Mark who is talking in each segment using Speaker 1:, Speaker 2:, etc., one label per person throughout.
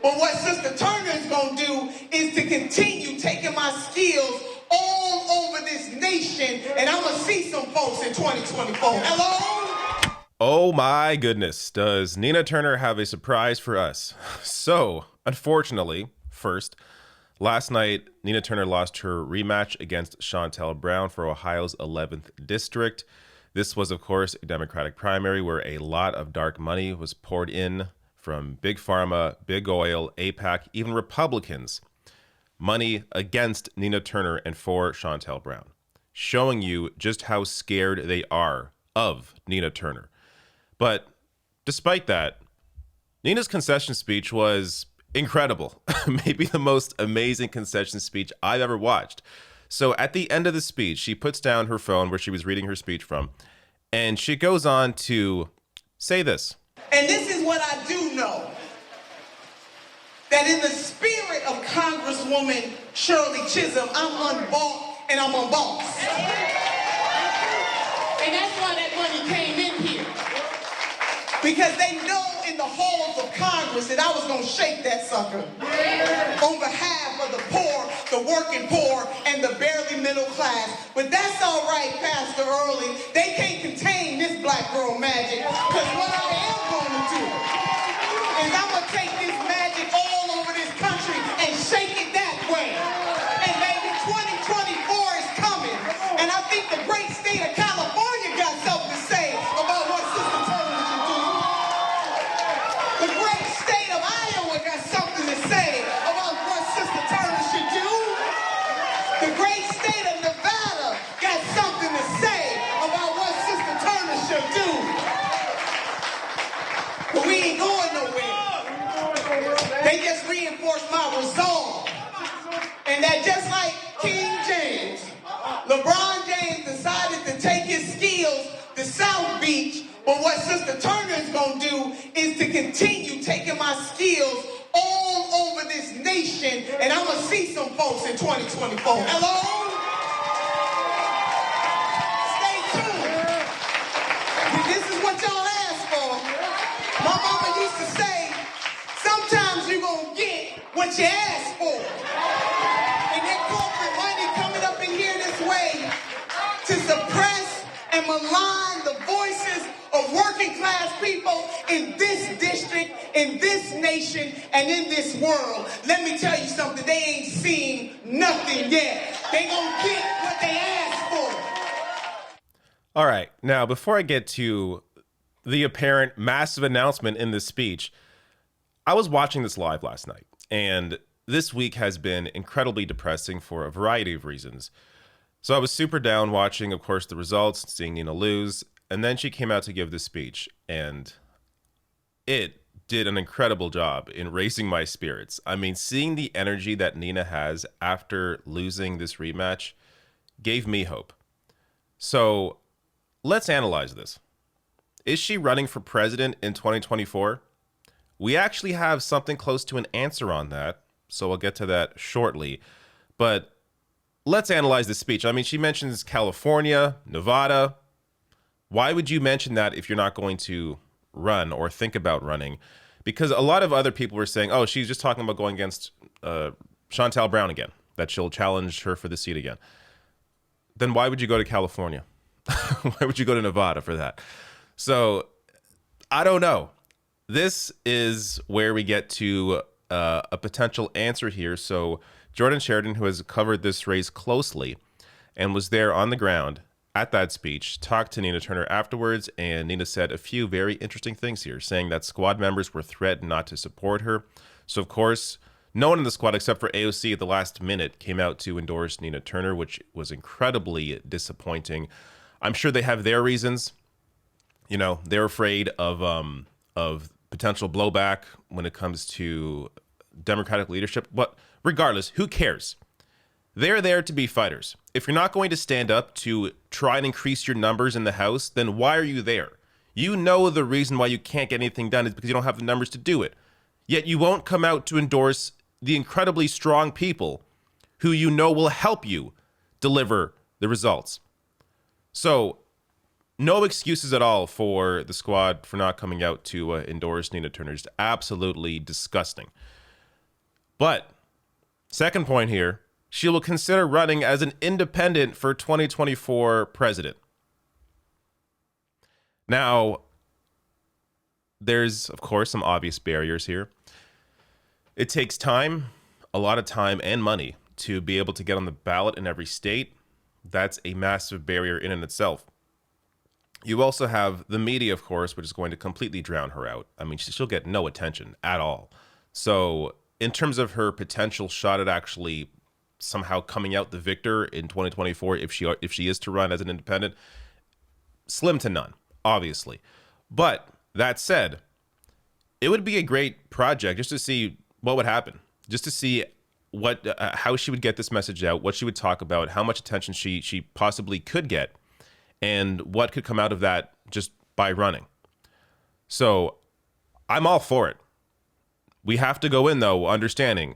Speaker 1: But what Sister Turner is going to do is to continue taking my skills all over this nation, and I'm going to see some folks in 2024. Hello?
Speaker 2: Oh my goodness, does Nina Turner have a surprise for us? So, unfortunately, first, last night, Nina Turner lost her rematch against Shontel Brown for Ohio's 11th district. This was, of course, a Democratic primary where a lot of dark money was poured in from Big Pharma, Big Oil, AIPAC, even Republicans. Money against Nina Turner and for Shontel Brown, showing you just how scared they are of Nina Turner. But despite that, Nina's concession speech was incredible. Maybe the most amazing concession speech I've ever watched. So at the end of the speech, she puts down her phone where she was reading her speech from, and she goes on to say this.
Speaker 1: And this is what I do know, that in the spirit of Congresswoman Shirley Chisholm, I'm unbought and I'm unbossed. And that's why that money came in here. Because they know in the halls of Congress that I was going to shake that sucker on behalf of the poor, the working poor, and the barely middle class. But that's all right, Pastor Early. They can't contain this black girl magic. Because what I am going to do is I'm going to take this magic all over this country and shake it that way. And maybe 2024 is coming. And I think the great state of California got something to say about what Sister Turner should do. The great state of Iowa got something to say about what Sister Turner should do. The great state of Nevada got something to say about what Sister Turner should do. But we ain't going nowhere. They just reinforced my resolve. And that just like King James, LeBron James decided to take his skills to South Beach, but what Sister Turner is going to do is to continue taking my skills all over this nation, and I'm going to see some folks in 2024. Hello? Stay tuned. This is what y'all asked for. My mama used to say, sometimes you're going to get what you ask for. And that corporate money coming up in here this way to suppress and malign the voices of working class people in this district, in this nation, and in this world. Let me tell you something, they ain't seen nothing yet. They gonna get what they asked for.
Speaker 2: All right, now before I get to the apparent massive announcement in this speech, I was watching this live last night, and this week has been incredibly depressing for a variety of reasons. So I was super down watching, of course, the results, seeing Nina lose, and then she came out to give this speech, and it did an incredible job in raising my spirits. I mean, seeing the energy that Nina has after losing this rematch gave me hope. So let's analyze this. Is she running for president in 2024? We actually have something close to an answer on that, so I'll get to that shortly. But let's analyze this speech. I mean, she mentions California, Nevada. Why would you mention that if you're not going to run or think about running? Because a lot of other people were saying, oh, she's just talking about going against Shontel Brown again, that she'll challenge her for the seat again. Then why would you go to California? Why would you go to Nevada for that? So I don't know. This is where we get to a potential answer here. So Jordan Sheridan, who has covered this race closely and was there on the ground at that speech, talked to Nina Turner afterwards, and Nina said a few very interesting things here, saying that squad members were threatened not to support her. So, of course, no one in the squad except for AOC at the last minute came out to endorse Nina Turner, which was incredibly disappointing. I'm sure they have their reasons. You know, they're afraid of potential blowback when it comes to Democratic leadership. But regardless, who cares? They're there to be fighters. If you're not going to stand up to try and increase your numbers in the House, then why are you there? You know the reason why you can't get anything done is because you don't have the numbers to do it. Yet you won't come out to endorse the incredibly strong people who you know will help you deliver the results. So, no excuses at all for the squad for not coming out to endorse Nina Turner. It's absolutely disgusting. But second point here, she will consider running as an independent for 2024 president. Now, there's, of course, some obvious barriers here. It takes time, a lot of time and money to be able to get on the ballot in every state. That's a massive barrier in and itself. You also have the media, of course, which is going to completely drown her out. I mean, she'll get no attention at all. So in terms of her potential shot at actually somehow coming out the victor in 2024, if she is to run as an independent, slim to none, obviously. But that said, it would be a great project just to see what would happen, just to see what how she would get this message out, what she would talk about, how much attention she possibly could get, and what could come out of that just by running. So I'm all for it. We have to go in, though, understanding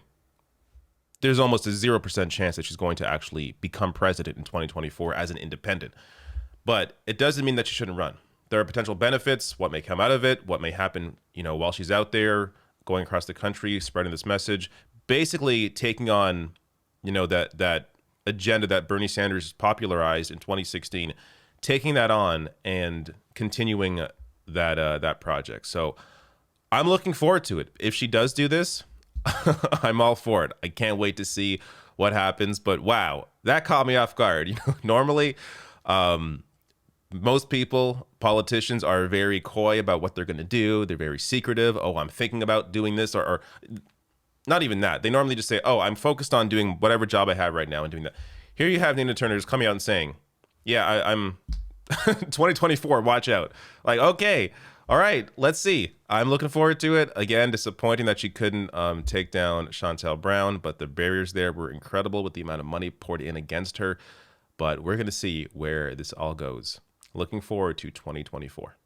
Speaker 2: there's almost a 0% chance that she's going to actually become president in 2024 as an independent. But it doesn't mean that she shouldn't run. There are potential benefits, what may come out of it, what may happen, while she's out there going across the country, spreading this message, basically taking on, that agenda that Bernie Sanders popularized in 2016, taking that on and continuing that project. So I'm looking forward to it. If she does do this, I'm all for it. I can't wait to see what happens. But wow, that caught me off guard. Normally, most people, politicians, are very coy about what they're going to do. They're very secretive. Oh, I'm thinking about doing this, or not even that. They normally just say, oh, I'm focused on doing whatever job I have right now and doing that. Here you have Nina Turner just coming out and saying, yeah, I'm 2024, watch out. Like, okay, all right, let's see. I'm looking forward to it. Again, disappointing that she couldn't take down Chantel Brown, but the barriers there were incredible with the amount of money poured in against her. But we're going to see where this all goes. Looking forward to 2024.